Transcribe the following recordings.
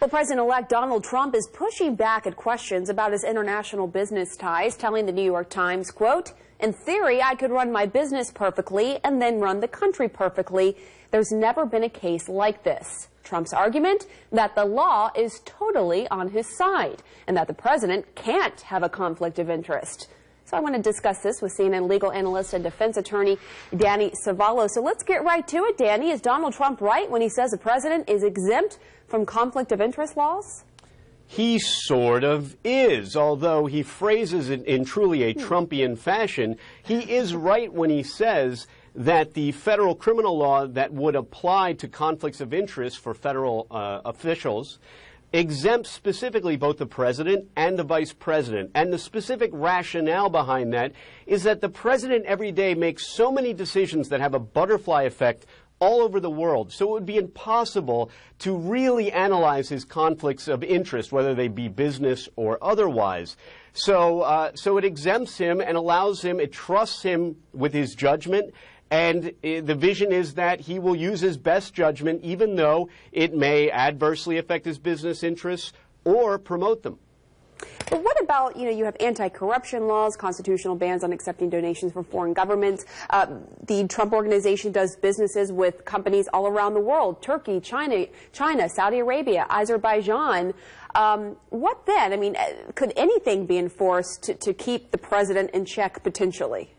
Well, President-elect Donald Trump is pushing back at questions about his international business ties, telling the New York Times, quote, "In theory, I could run my business perfectly and then run the country perfectly. There's never been a case like this." Trump's argument that the law is totally on his side and that the president can't have a conflict of interest. So I want to discuss this with CNN legal analyst and defense attorney Danny Savallo. So let's get right to it, Danny. Is Donald Trump right when he says the president is exempt from conflict of interest laws? He sort of is, although he phrases it in truly a Trumpian fashion. He is right when he says that the federal criminal law that would apply to conflicts of interest for federal officials exempts specifically both the president and the vice president. And the specific rationale behind that is that the president every day makes so many decisions that have a butterfly effect all over the world. So it would be impossible to really analyze his conflicts of interest, whether they be business or otherwise. So it exempts him and allows him, it trusts him with his judgment. And the vision is that he will use his best judgment, even though it may adversely affect his business interests or promote them. But what about, you have anti-corruption laws, constitutional bans on accepting donations from foreign governments. The Trump Organization does businesses with companies all around the world, Turkey, China, Saudi Arabia, Azerbaijan. What then? I mean, could anything be enforced to keep the president in check potentially?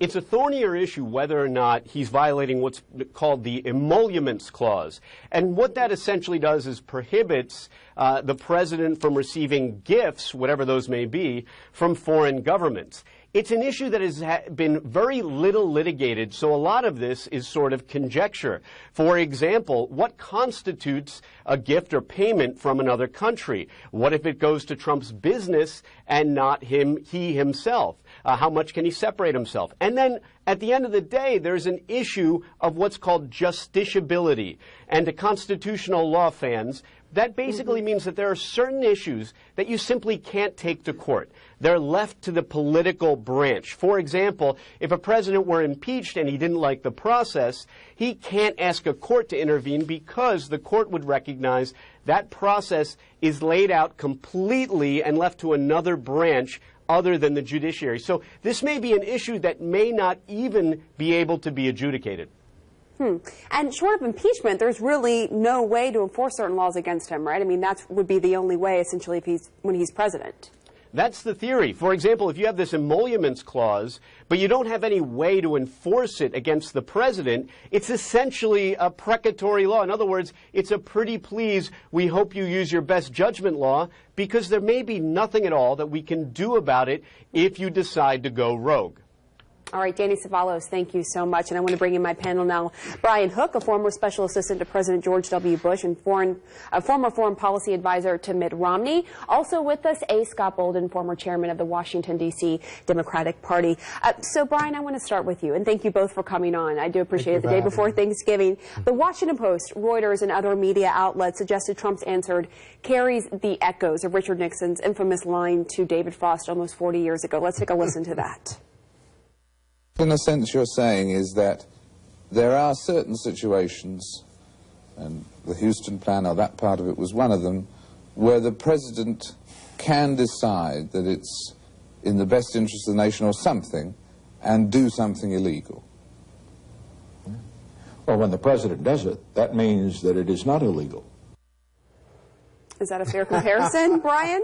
It's a thornier issue whether or not he's violating what's called the emoluments clause. And what that essentially does is prohibits the president from receiving gifts, whatever those may be, from foreign governments. It's an issue that has been very little litigated, so a lot of this is sort of conjecture. For example, what constitutes a gift or payment from another country? What if it goes to Trump's business and not he himself? How much can he separate himself? And then at the end of the day, there's an issue of what's called justiciability. And to constitutional law fans, that basically means that there are certain issues that you simply can't take to court. They're left to the political branch. For example, if a president were impeached and he didn't like the process, he can't ask a court to intervene because the court would recognize that process is laid out completely and left to another branch other than the judiciary. So this may be an issue that may not even be able to be adjudicated. And short of impeachment, there's really no way to enforce certain laws against him, right? I mean, that would be the only way, essentially, when he's president. That's the theory. For example, if you have this emoluments clause, but you don't have any way to enforce it against the president, it's essentially a precatory law. In other words, it's a pretty please, we hope you use your best judgment law, because there may be nothing at all that we can do about it if you decide to go rogue. All right, Danny Savallo, thank you so much. And I want to bring in my panel now. Brian Hook, a former special assistant to President George W. Bush and a former foreign policy advisor to Mitt Romney. Also with us, A. Scott Bolden, former chairman of the Washington, D.C. Democratic Party. So, Brian, I want to start with you, and thank you both for coming on. I do appreciate it. The day before Thanksgiving, the Washington Post, Reuters, and other media outlets suggested Trump's answer carries the echoes of Richard Nixon's infamous line to David Frost almost 40 years ago. Let's take a listen to that. In a sense, you're saying is that there are certain situations, and the Houston plan, or that part of it was one of them, where the president can decide that it's in the best interest of the nation or something, and do something illegal. Well, when the president does it, that means that it is not illegal. Is that a fair comparison, Brian?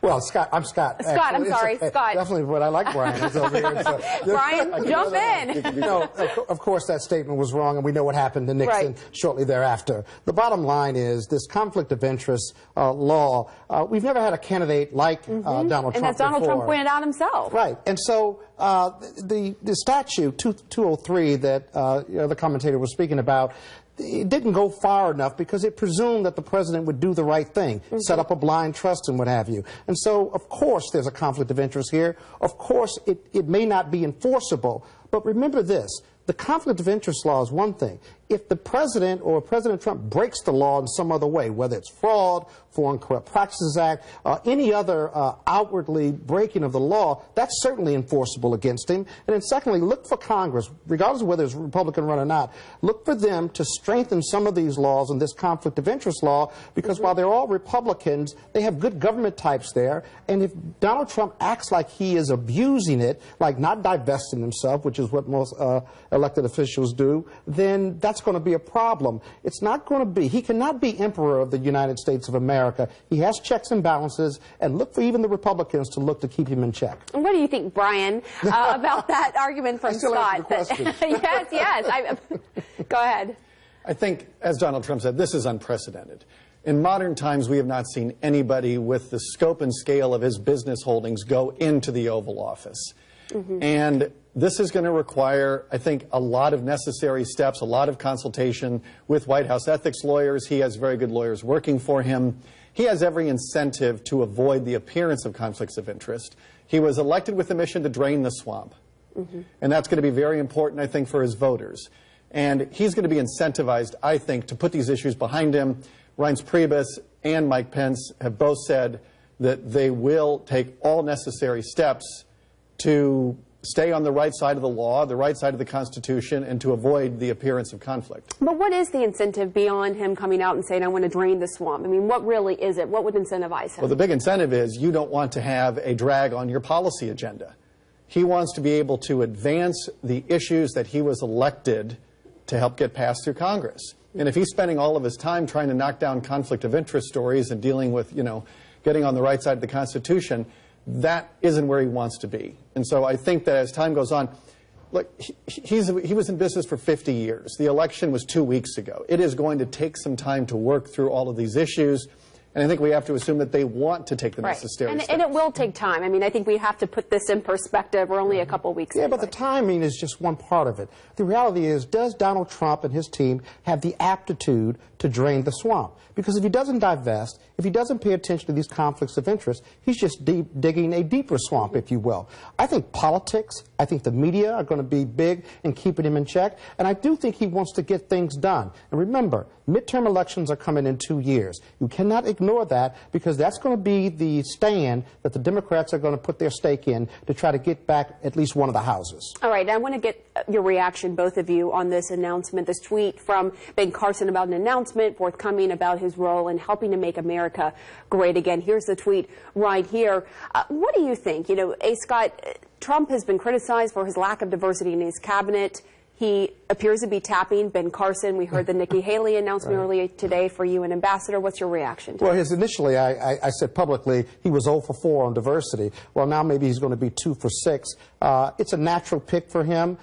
Well, Scott, I'm Scott. Scott, actually. I'm sorry, Scott. Definitely, but I like Brian. Over here, so Brian, jump in. No, of course that statement was wrong, and we know what happened to Nixon shortly thereafter. The bottom line is this conflict of interest law, we've never had a candidate like Donald Trump And as Donald Trump pointed out himself. Right. And so the statute 203 that the commentator was speaking about, it didn't go far enough because it presumed that the president would do the right thing, set up a blind trust and what have you. And so, of course, there's a conflict of interest here. Of course, it may not be enforceable. But remember this, the conflict of interest law is one thing. if the president or President Trump breaks the law in some other way, whether it's fraud, Foreign Corrupt Practices Act, any other outwardly breaking of the law, that's certainly enforceable against him. And then secondly, look for Congress, regardless of whether it's Republican run or not, look for them to strengthen some of these laws and this conflict of interest law, because while they're all Republicans, they have good government types there. And if Donald Trump acts like he is abusing it, like not divesting himself, which is what most elected officials do, then that's going to be a problem. It's not going to be, he cannot be emperor of the United States of America. He has checks and balances, and look for even the Republicans to look to keep him in check. And what do you think, Brian, about that argument from Scott? Yes, yes. Go ahead. I think, as Donald Trump said, this is unprecedented. In modern times, we have not seen anybody with the scope and scale of his business holdings go into the Oval Office. And this is going to require, I think, a lot of necessary steps, a lot of consultation with White House ethics lawyers. He has very good lawyers working for him. He has every incentive to avoid the appearance of conflicts of interest. He was elected with the mission to drain the swamp. And that's going to be very important, I think, for his voters. And he's going to be incentivized, I think, to put these issues behind him. Reince Priebus and Mike Pence have both said that they will take all necessary steps to stay on the right side of the law, the right side of the Constitution, and to avoid the appearance of conflict. But what is the incentive beyond him coming out and saying, I want to drain the swamp? I mean, what really is it? What would incentivize him? Well, the big incentive is you don't want to have a drag on your policy agenda. He wants to be able to advance the issues that he was elected to help get passed through Congress. And if he's spending all of his time trying to knock down conflict of interest stories and dealing with, getting on the right side of the Constitution, that isn't where he wants to be. And so I think that as time goes on, look, he was in business for 50 years. The election was 2 weeks ago. It is going to take some time to work through all of these issues. And I think we have to assume that they want to take the necessary steps. And it will take time. I mean, I think we have to put this in perspective. We're only a couple weeks Yeah, but the timing is just one part of it. The reality is, does Donald Trump and his team have the aptitude to drain the swamp? Because if he doesn't divest, if he doesn't pay attention to these conflicts of interest, he's just digging a deeper swamp, if you will. I think politics, I think the media are going to be big in keeping him in check, and I do think he wants to get things done. And remember, midterm elections are coming in 2 years. You cannot ignore that, because that's going to be the stand that the Democrats are going to put their stake in to try to get back at least one of the houses. All right, I want to get your reaction, both of you, on this announcement, this tweet from Ben Carson about an announcement forthcoming about his role in helping to make America great again. Here's the tweet right here. What do you think? Scott, Trump has been criticized for his lack of diversity in his cabinet. He appears to be tapping Ben Carson. We heard the Nikki Haley announcement earlier today for you, and Ambassador. What's your reaction to that? Initially, I said publicly he was 0 for 4 on diversity. Well, now maybe he's going to be 2 for 6. It's a natural pick for him.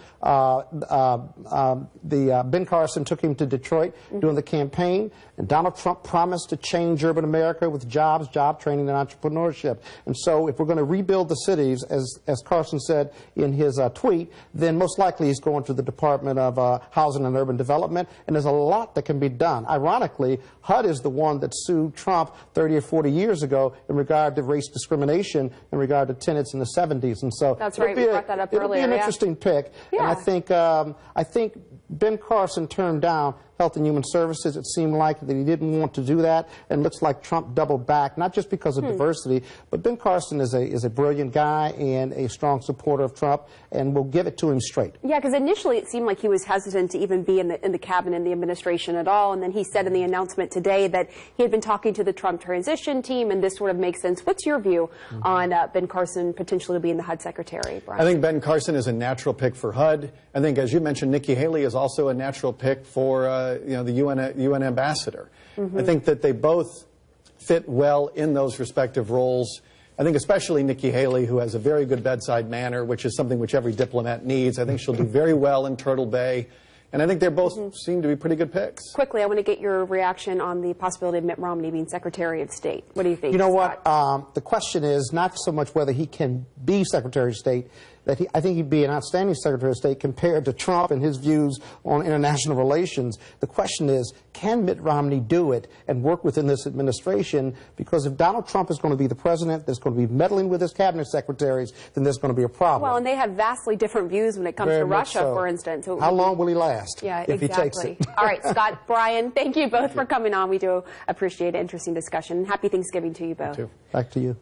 Ben Carson took him to Detroit during the campaign, and Donald Trump promised to change urban America with jobs, job training, and entrepreneurship. And so if we're going to rebuild the cities, as Carson said in his tweet, then most likely he's going to the Department of Housing and Urban Development, and there's a lot that can be done. Ironically, HUD is the one that sued Trump 30 or 40 years ago in regard to race discrimination in regard to tenants in the 70s. And so that's right, we brought that up earlier. It'll be an interesting pick. Yeah. And I think Ben Carson turned down Health and Human Services. It seemed like that he didn't want to do that, and looks like Trump doubled back, not just because of diversity, but Ben Carson is a brilliant guy and a strong supporter of Trump, and we'll give it to him straight. Yeah, because initially it seemed like he was hesitant to even be in the cabinet and the administration at all, and then he said in the announcement today that he had been talking to the Trump transition team, and this sort of makes sense. What's your view on Ben Carson potentially being the HUD secretary, Brian? I think Ben Carson is a natural pick for HUD. I think, as you mentioned, Nikki Haley is also a natural pick for the UN ambassador. I think that they both fit well in those respective roles. I think especially Nikki Haley, who has a very good bedside manner, which is something which every diplomat needs. I think she'll do very well in Turtle Bay. And I think they both seem to be pretty good picks. Quickly, I want to get your reaction on the possibility of Mitt Romney being Secretary of State. What do you think, You know Scott? what? The question is not so much whether he can be Secretary of State. that I think he'd be an outstanding Secretary of State compared to Trump and his views on international relations. The question is, can Mitt Romney do it and work within this administration? Because if Donald Trump is going to be the president that's going to be meddling with his cabinet secretaries, then there's going to be a problem. Well, and they have vastly different views when it comes to Russia, for instance. So how long will he last if he takes it? All right, Scott, Brian, thank you both for coming on. We do appreciate an interesting discussion. Happy Thanksgiving to you both. Back to you.